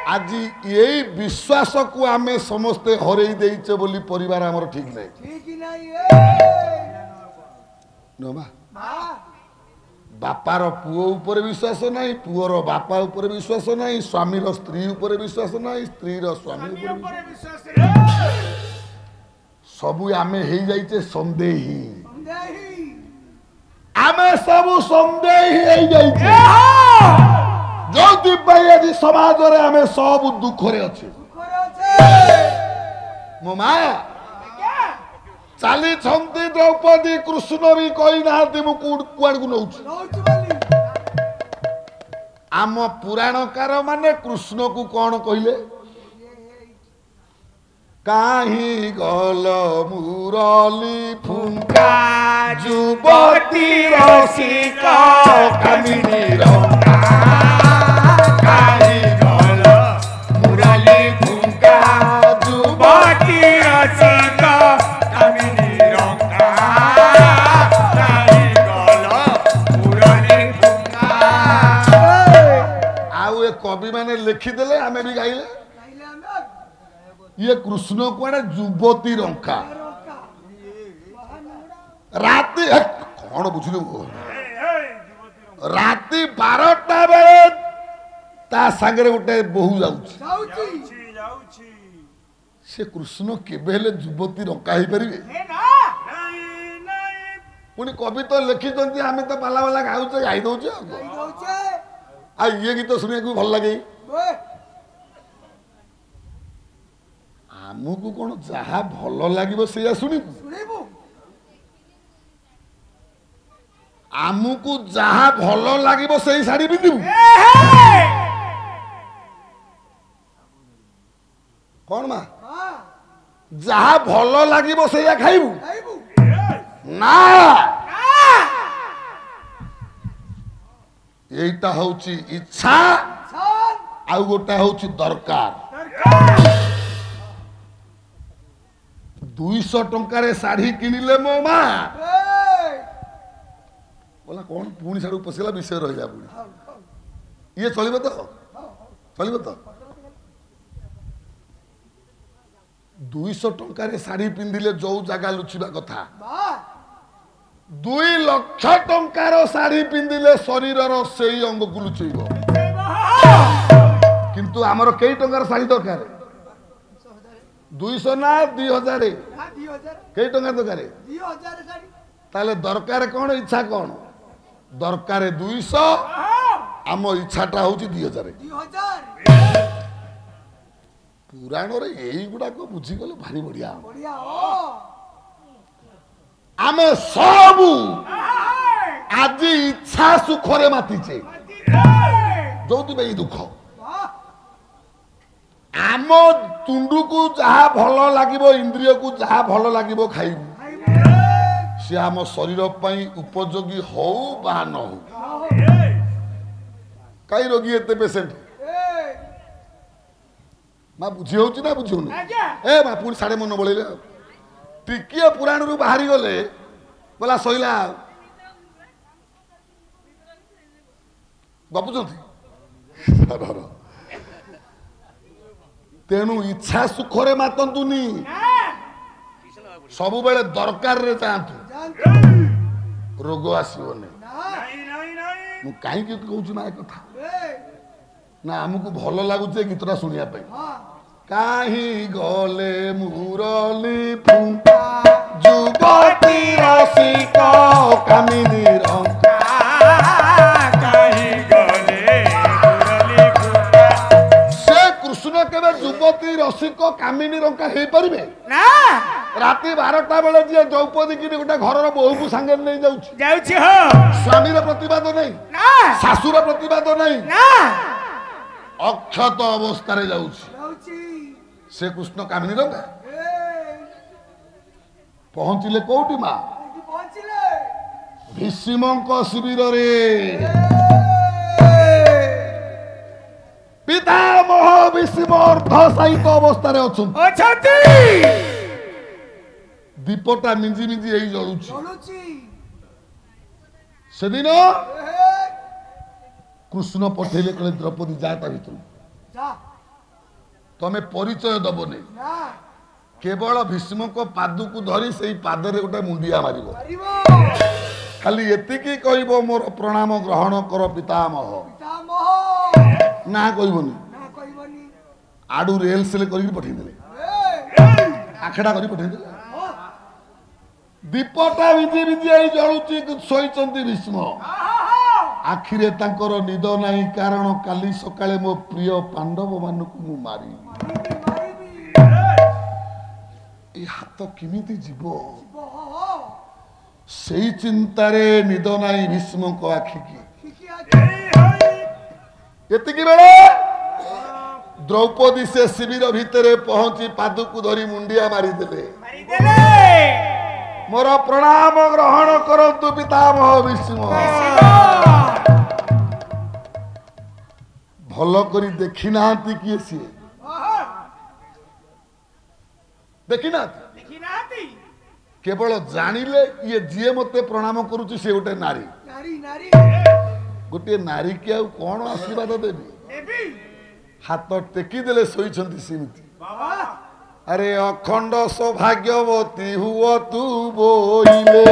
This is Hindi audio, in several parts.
आज यही विश्वास को आमे समस्ते हरई देइचे बोली परिवार हमर ठीक नहीं नमा बापार पुओ ऊपर विश्वास नहीं पुओर बापा ऊपर विश्वास नहीं स्वामी स्त्री ऊपर विश्वास नहीं स्त्री स्वामी ऊपर विश्वास सबू आमे हे जाइचे संदेही आमे सबू संदेही हे जाइचे जो दिव्य आज समाज रे आमे सब दुख रे अछि मो माया चाली छंती द्रौपदी कृष्ण भी कही ना मु कुआड़ को नौ आम पुराणकार माने कृष्ण को कौन कहले काहीं गल मुरली फुंका जुबती रसिक कामिनी रंगा काहीं गल मुरली फुंका जुबती रसिक कामिनी रंगा काहीं गल मुरली फुंका आउ ए कवि माने लिखि देले आमे भी गाइले ये कृष्ण कुआड़े युवती रंका राति कौन बुझलु राति 12टा बेले ता संगे गोटे बहु जाउची से कृष्ण केबे हेले युवती रंका ही परिबे पुनी कवि तो लिखि दंती हमें तो बाला बाला गाउचे गाई दउचे आ ये गीत सुनिया को भल लागे आमको कौन जहा भल लगे से शुणु आमको जहा भल लगे से शाड़ी पिंधु कौन माँ जहा भल लगे से खाइबू ना यहीटा हूँ इच्छा आउ गोटा हूँ दरकार 200 टंकार शाढ़ी किनिले मो माँ बोला कौन पुणी साड़ू पशिला विषय रहा पुणी ये चलो तो 200 टंकार शाढ़ी पिंधिले जो जगह लुचिबा कथा 2 लाख टंकार शाढ़ी पिंधिले शरीर से अंग को लुचेब किंतु आमर कई टंकार शाढ़ी दरकार 200 ना 2000 कई टंका दरकार ताले दरकार कौन इच्छा कौन दरकार 200 आम इच्छाटा हूँ 2000 पुराण रे यही गुड़ा को बुझीगले भारी बढ़िया आमे सब आज इच्छा सुखरे मातीचे जो दुख आम तुंडू को जहा भल लगे इंद्रिय को जहा भल लगे खाइबू सी आम शरीर उपयोगी हो बा न हो कई रोगी एते पेसेंट माँ बुझी हो ना बुझी हो ए माँ पुणी साढ़े मन बड़े टिकिए पुराण रू बाहरी गले बोला सैला गपुचंती तेणु इच्छा सुखरे मातंतुनी सब बेले दरकार रे चाहतु रोग आसबनी मु कहीं कहूँ ना कथा ना आमको भल लगुचे गीतटा शुणा कहीं गले मुरली फुंका जुबती रसिक कामिनी रंका युवती रसिक कामिनी रंका हो पारे ना राति 12टा बेले जी द्रौपदी कि गोटे घर बोहू को सांगे नहीं जाऊँ स्वामी प्रतिवाद नहीं शाशुर प्रतिवाद नहीं अक्षत अवस्था से कृष्ण कामिनी रंका पहुंचले कौटी माँ भीष्म शिविर रे पितामह भीष्म अर्धशायित अवस्था दीपटा मिंजी मिंजी यही जलुची से दिन कृष्ण पठेले कहे द्रौपदी जा ता भीतर तमे परिचय दबनी केवल भीष्म को पाद को धरी से पादरे गोटे मुंडिया मार खाली एतिकी कहब मोर प्रणाम ग्रहण कर पितामह ना कहबनी आडू रेल सेल कर पठेदेले आखड़ा कर पठेदेले दीपटा विधि विधि जलुची शोचंती भीष्म आखिरे तांकर निद नाही कारण काली सकाळे मो प्रिय पांडव मानकु मु मारी ए हाथ किमिति जीव सेई चिंतारे निद नाही भीष्म को आखि की एतिकी बेले द्रौपदी से शिविर भितरे पहुंची पादुकु धरी मुंडिया मारी देले मोर प्रणाम ग्रहण करतु पितामह भीष्म भल करी देखी ना किए सी देखी ना केवल जानिले ये जीए मते प्रणाम करूची से गोटे नारी गोटे नारी के आ कौन आशीर्वाद देवी हाथ टेकी देले सोईछंती सेमिति अरे अखंड सौभाग्यवती हुआ तू बोइले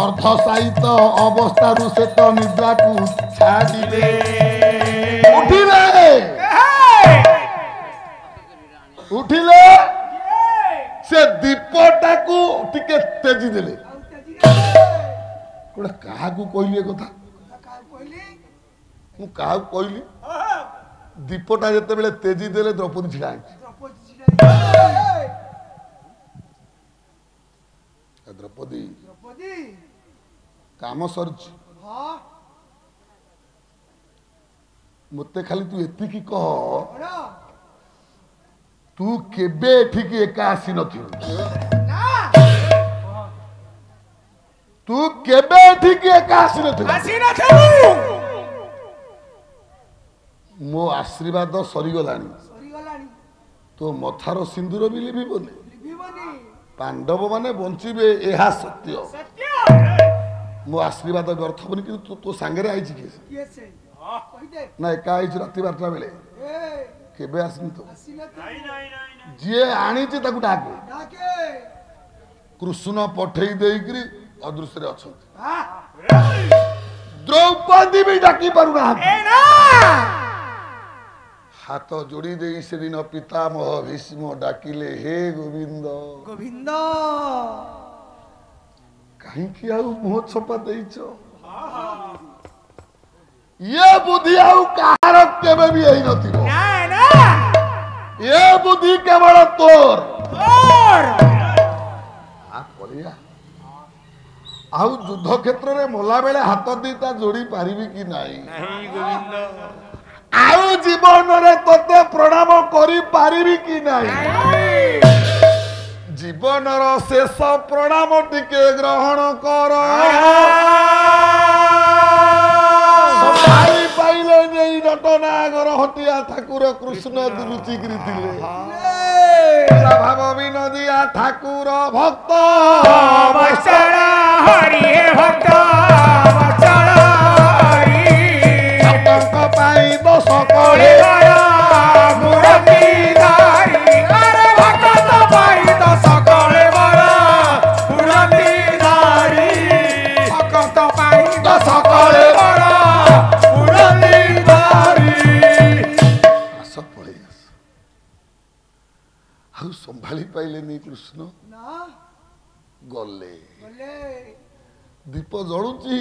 अर्धशायित अवस्था से तो निद्रा को छाड़िले उठिले से दीपटा को टिके तेजी देले कोड़ा कहा को कहली कथा मु कहा कहली दीपटा जते बेले तेजी देले द्रौपदी छिड़ा द्रौपदी काम सरच मते खाली तू एतिकी कह तू केबे एठिकी एका आसी नथिबु तू केबे एठिकी एका आसी नथिबु मो आशीर्वाद सरीगलानी तो मथार सिंदूर भी लिभिबनी पांडव माने बंचिबे एहा सत्य मो आशीर्वाद व्यर्थ बनी कि तो सांगरे आइछि के ना एका आइछि राति 12टा बेले केबे आसिन तो जे आनिछि ताकु डाके कृष्ण पठेई देइकरी अदृश्य रे अछन द्रौपदी भी डाकी पारुना हाथ जोड़ी दे से दिन पितामह भीष्म डाकिले हे गोविंद गोविंद कहीं कि आउ मुह छपा देइछो ये बुद्धि आउ कार केबे भी एई नथिबो ना ना ये बुद्धि केवल तोर तोर आ करिया आउ युद्ध क्षेत्र रे मोला बेले हाथ दीता जोड़ी पारिबी कि नाही नहीं गोविंद आउ जीवन रे तते प्रणाम करी पारिबी कि नाही जीवन रो शेष प्रणाम टिके ग्रहण कर संभाली पाइले नहीं नटनागर हटिया ठाकुर कृष्ण दुरुचि गिरिथिले भाव विनोदिया ठाकुर भक्त वत्सल हरि हे भक्त वत्सल पाई दस कड़े मूर्ति धारी अरे भक्त पाई दस कड़े मूर्ति धारी भक्त पाई दस कड़े मूर्ति धारी आस पड़े आउ संभाली पाइले नहीं कृष्ण गले दीप जलुची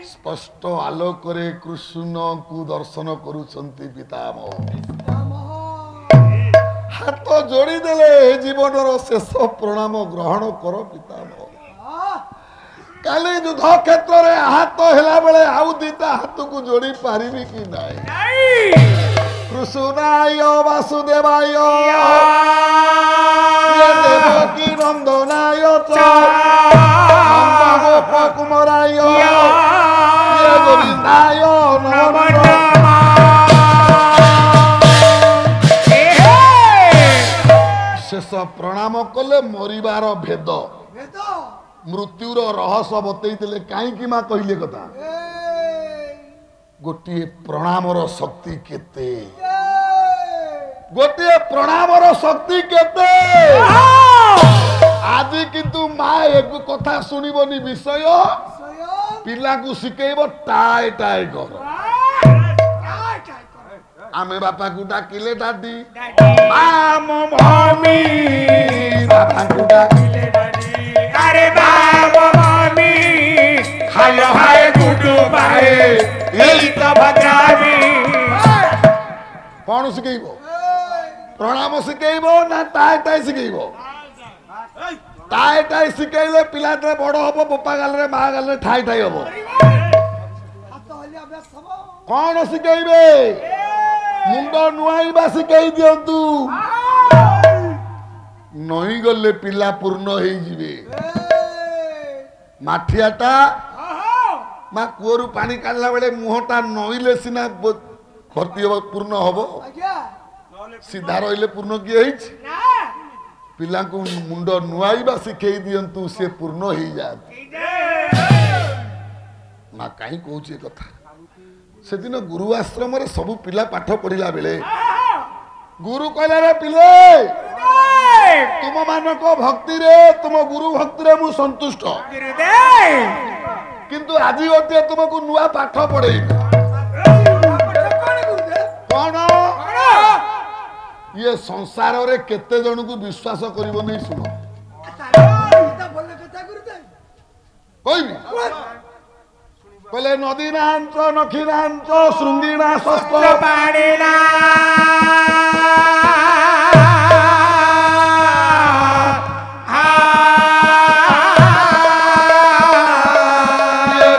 स्पष्ट आलोक कृष्ण को दर्शन करुछंती पितामह हाथ जोड़ी देले जीवन शेष प्रणाम ग्रहण कर पितामह काली युद्ध क्षेत्र में हाथ हेला बेले आउ दीता हाथ को जोड़ी पारिबी कि नाही कृष्णाय वासुदेवाय देवकी नंदनाय कुमाराय गोविंदाय शेष प्रणाम कले मरिबार भेद मृत्युर रहस्य बतई कहीं माँ कहले कथा गोटे प्रणामर शक्ति केते गोटे प्रणामर शक्ति केते आज किंतु माँ एक कथा सुनिबनी विषय पिला को शिखेब टाए टाए कर आमे बापा को डाकिले दादी माम मम्मी बापा को डाकिले दादी अरे माम मम्मी हालो हाय गुडू बाए यही तो भद्रामी कौन शिखेब प्रणाम शिखेब ना टाए टाए शिखेब टाए टाए शिखेले पिला बड़ हम बोपा गाल रे माँ गाल रे ठाई ठाई हम कौन शिखेबे मुंड नुआईबा शिखई दियंतु नई गले पिला पूर्ण हो जिवे माठियाटा माँ कूअरु पानी काढला बेले मुहटा नईले सिना भर्ती हो पूर्ण हबो सीधा रहिले पूर्ण किए हिच पिला को मुंड नुआईबा शिखई दियंतु से पूर्ण हो जात माँ काई कहूची कथा से दिन गुरु आश्रम रे सब पिला पाठ पढ़िला बेले गुरु कहला रे पिले तुम मानक भक्ति रे तुम गुरु भक्ति रे मु संतुष्ट किंतु आज गोटे तुमको नुआ पाठ पढ़े कौन ये संसार रे केते जन को विश्वास करिवो नहीं सुनो कहले नदी नाच नखी नाच श्रृंगीना शस्त्र पाणीना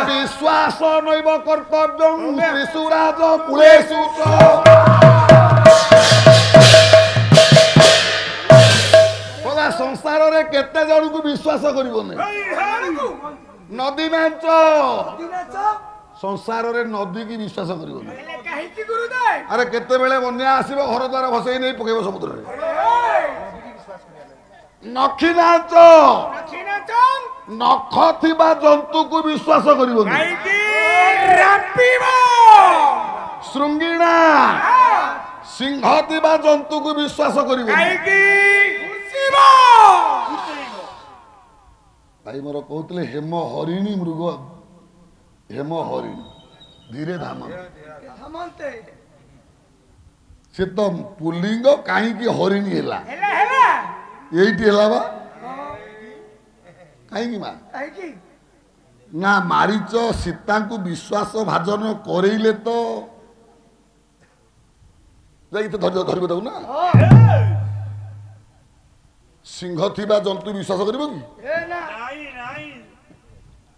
विश्वास नैव कर्तव्यं त्रिशूराज कुलेषु बोला संसार रे केते जन को विश्वास करिवो नहीं नदी नाच संसार रे नदी की विश्वास करिवो अरे केते बेले बन्या आसीबो घर द्वार भसई नहीं पकेबो समुद्र रे नखी नाच नख थिबा जंतु को विश्वास करिवो श्रृंगीणा सिंह थिबा जंतु को विश्वास करिवो भाई मोर कहते हेम हरिणी मृग हेम हरिणी धीरे धामते से तो पुलिंग कहीं हरिणी हैला यही है कहीं माँ ना मारीच सीता को विश्वास भाजन करेले तो धरब दू ना सिंह थिबा जंतु विश्वास कर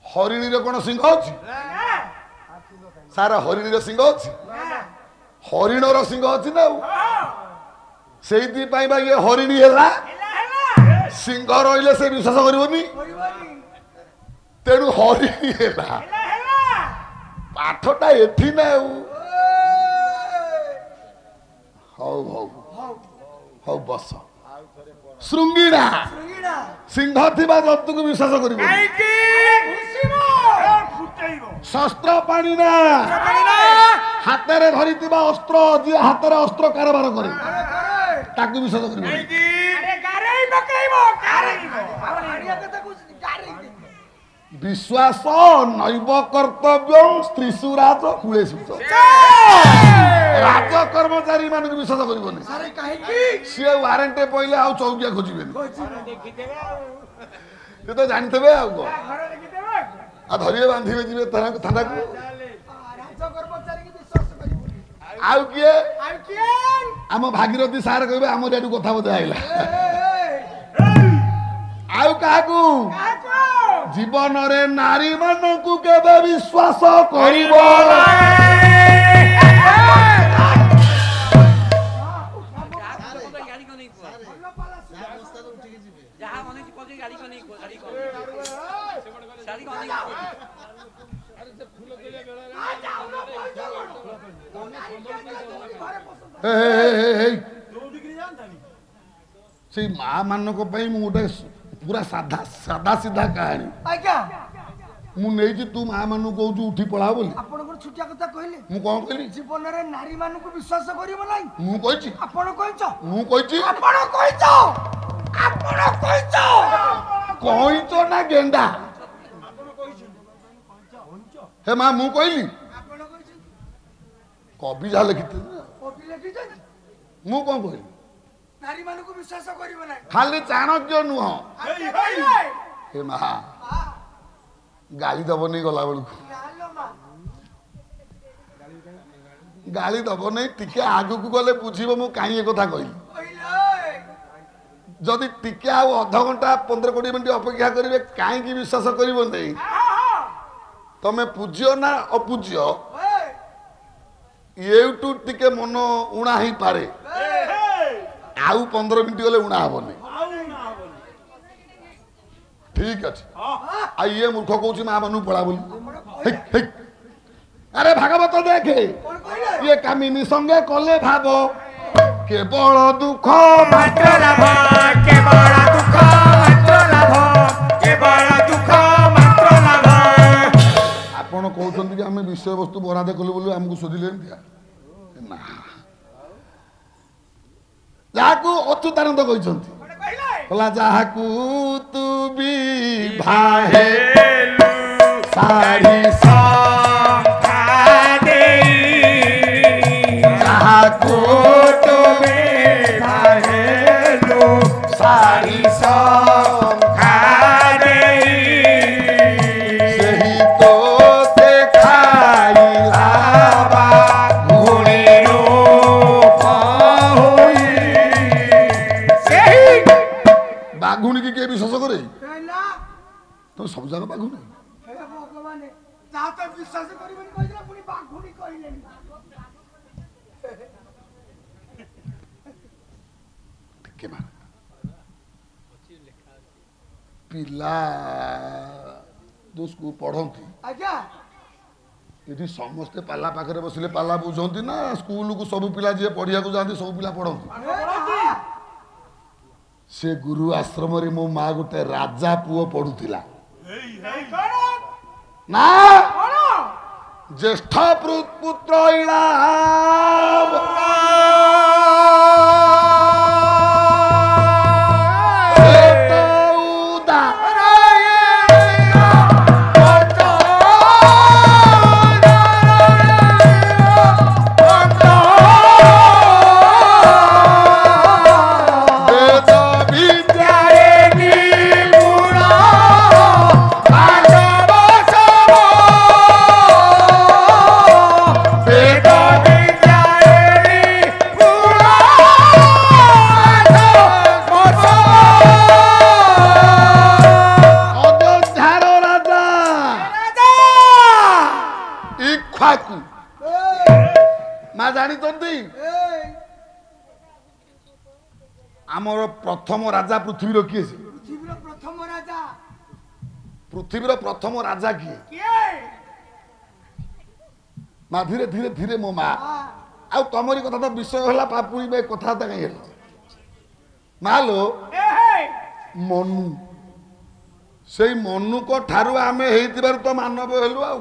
हरिणी रे कौन सिंह अच्छी सारा हरिणी रे सिंह अच्छी हरिण रो सिंह अच्छी ना से ये हरिणी है सिंह रही से विश्वास करनी तेणु हरिणी है पाठटा एठी ना हौ हौ हौ बस श्रृंगीणा सिंह थिबा जंतु को विश्वास कर शस्त्र पाणी ना हाथ में धरी अस्त्र जी हाथ में अस्त्र कारबार करे विश्वास कर विश्वास नैव कर्तव्य त्रिशूराज कुलेषु राज कर्मचारी मान विश्वास कर सी वारंटे पहले आउ चौकिया खोजे तो जानते धरिए बांधे जी थाना को आउ किए आम भागीरथी सार कहे आम एटू कथा बोधे आईला आउ क्या जीवन रे नारी मान को केबे विश्वास करिबो से माँ मान गोटे पूरा साधा साधा सीधा कहानी आज्ञा मु नहीं जी तू मां मानु कहू उठी पळा बोली आपण को छुटिया कथा कहले मु कोन कहली जीवन रे नारी मानु को विश्वास करिवो नै मु कहिची आपण कहिचो मु कहिची आपण कहिचो कहिचो ना गेंडा हे मां मु कहली आपण कहिचो कवि जा लिखिते कवि लिखिते मु कोन कहली नारी मानु को विश्वास करिवो नै खाली चाणक्य नुह हे मां गाली दब नहीं गला बेलू गाली दब नहीं टिके आगु को गले बुझीबो मु काई ए कथा कहली जदि टिके आ आधा घंटा 15-20 मिनिट अपेक्षा करिवे काई की विश्वास करिवो नहीं तमे पूज्य ना अपूज्य यूट्यूब टिके मन उणा ही पारे आउ 15 मिनिट गले उणा हबो नहीं ठीक अच्छे आइए मूर्ख कौची मां मनु पड़ा बोली अरे भागवत देखे ये कामिनी संगे कले भाव केवल दुख मात्र लाभ केवल दुख मात्र लाभ केवल दुख मात्र लाभ आपण कहउछन कि हमें विषय वस्तु बरादे कलु बोली हमको सोधिले ना जाकू अच्युतानंद कहिसंती बोला जाकू तू भी भाहेलु सारी संखा देई जाकू तू भी भाहेलु सारी संखा देई सही तो देखाइला बा घुणी रूप होई सही बाघुणी की विश्वास करे तो सब जगह बाघुणी भगवान तो विश्वास करिबनी कहिला पुनी बाघुणी कहिलेनी के मार पिला जो स्कूल पढ़ती आज्ञा ये समस्ते पाला पाखे बसिले पाला बुझती ना स्कूल को सब पिला जी पढ़िया जाती सब पिला पढ़ती से गुरु आश्रम रे मो माँ गोटे राजा पुओ पढ़ुला ना ज्येष्ठ पुत्र इला प्रथम राजा पृथ्वी किए पृथ्वी प्रथम राजा किए माँ धीरे धीरे धीरे मो माँ आ तमरी कथा तो विषय है पापुड़ी कथा कहीं माँ लो मनु से मनु को ठारू आम हो मानव हेलु आ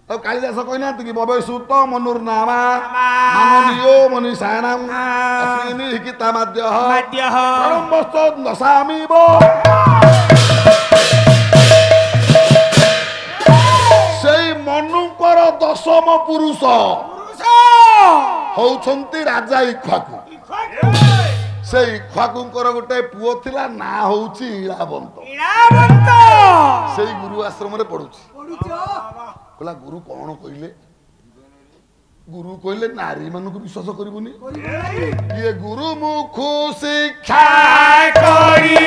तो कालिदास कहना कि बबे सुत मनुर नामा माननीयो मनीषाणाम अस्मिन् हिकिता माद्यः परमवस्तु नसामीव सेई मनुकर दशम पुरुष होउछंती राजा इक्ष्वाकु से इक्ष्वाकुंकर गोटे पुओ थिला ना होउची इळावंत सेई गुरु आश्रम रे पढुची कहला गुरु कौन कहले गुरु कहले नारी मान को विश्वास करबुनी ये गुरु मुखु शिक्षा करी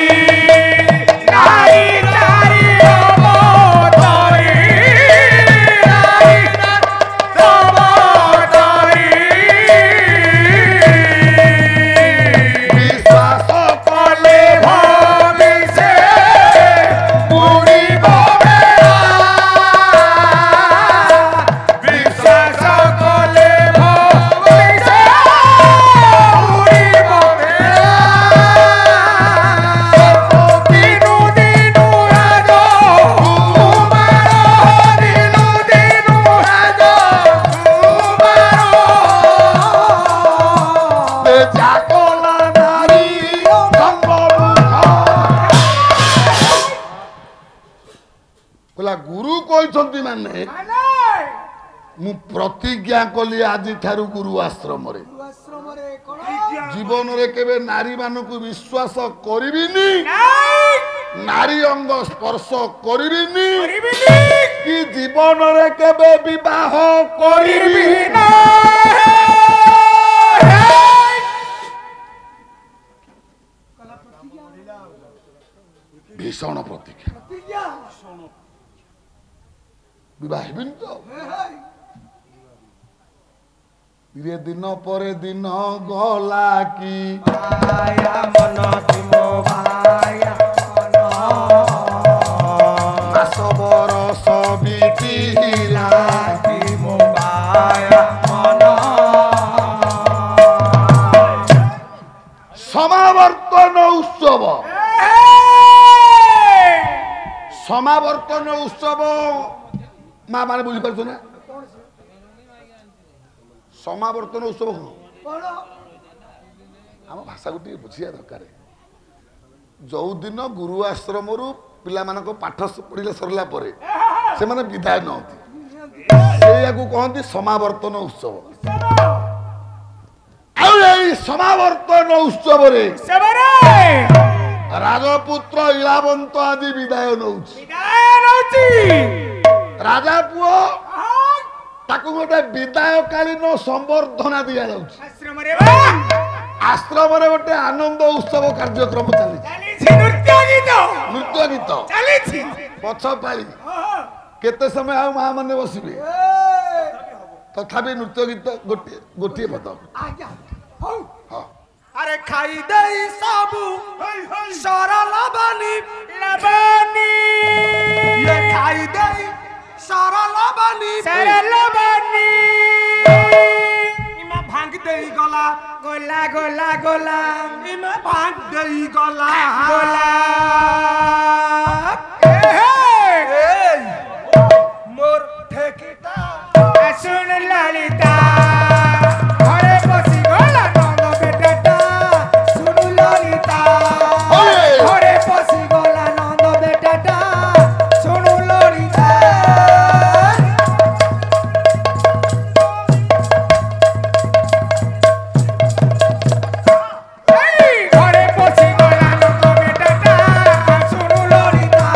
नारी नारी अवतारी नारी अवतारी विश्वास कले भविष्य पूरी माने मु प्रतिज्ञा कली आज ठारू गुरु आश्रम रे जीवन रे केबे नारी मानकु विश्वास करिबिनी नारी अंग स्पर्श करिबिनी कि जीवन रे केबे विवाह करिबि ना भीषण प्रतिज्ञा विवाह हेबिन तो धीरे दिन पर दिन गला कि माया मन तुमो माया मास बरस बीतिला तुमो माया मन समावर्तन उत्सव समावर्तन उत्सव माँ माने बुझी पारछ ना समावर्तन उत्सव कौन आम भाषा को बुझिया दरकार जो दिन गुरु आश्रम रु पिला मानक पाठ पढ़िले सरला परे से माने विदाय नहती सेया को कहंती समावर्तन उत्सव आउ समावर्तन उत्सव रे राजपुत्र इलावंत आदि विदाय नौछि राजा पुओ ताकू गोटे विदायकालीन संबर्धना दिया जाउछि आश्रम रे गोटे आनंद उत्सव कार्यक्रम चली नृत्य गीत पछ पाली केते समय आ मां माने बसिबे तथापि नृत्य गीत गोटे गोटे पद अरे खाई दई सबू सारा लबानी ये खाई दई सारा लबानी इमा भांग दई गला गोला गोला गोला इमा भांग दई गला गोला मोर ठेकीटा सुन ललिता घरे बसी गला नंद बेटा सुन ललिता घरे बसी गला नंद बेटा सुन ललिता घरे बसी गला नंद बेटा सुन ललिता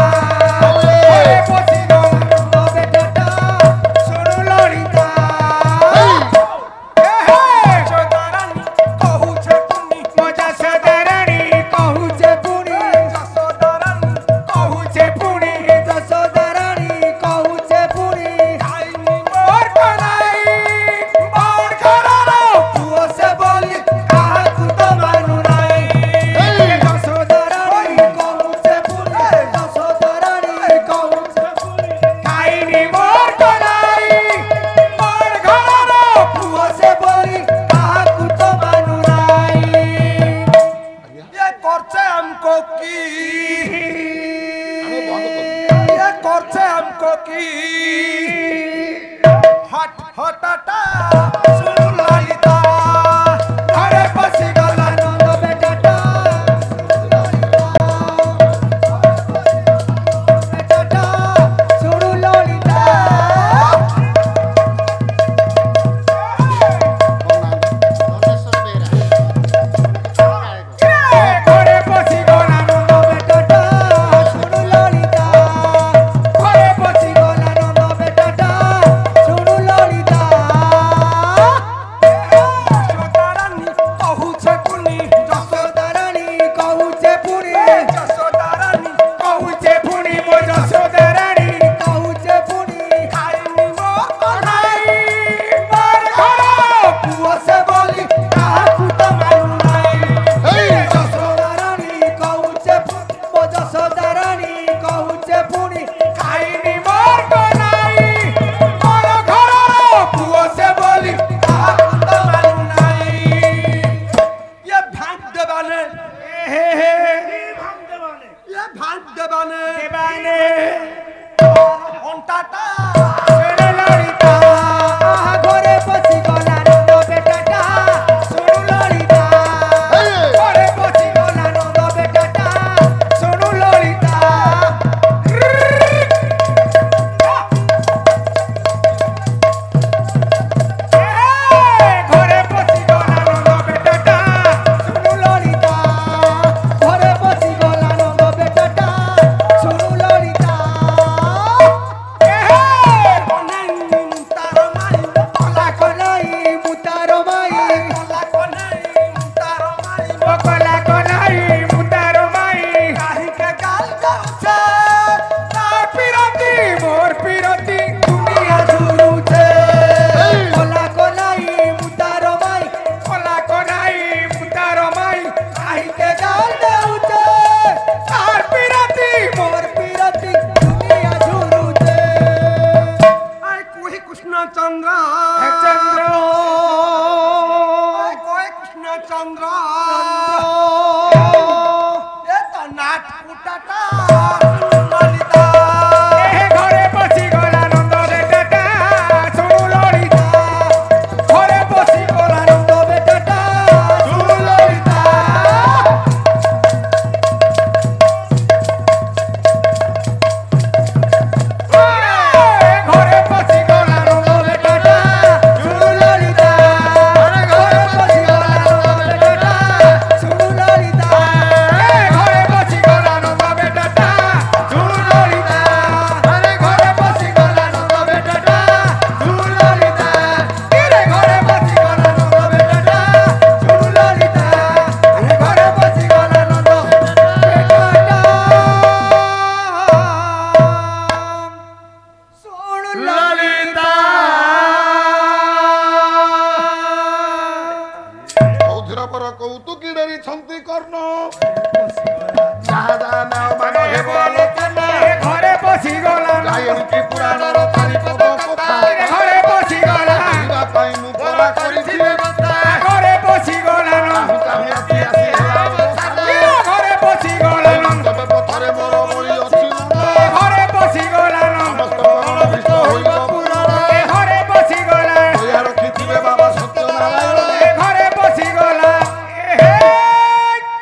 La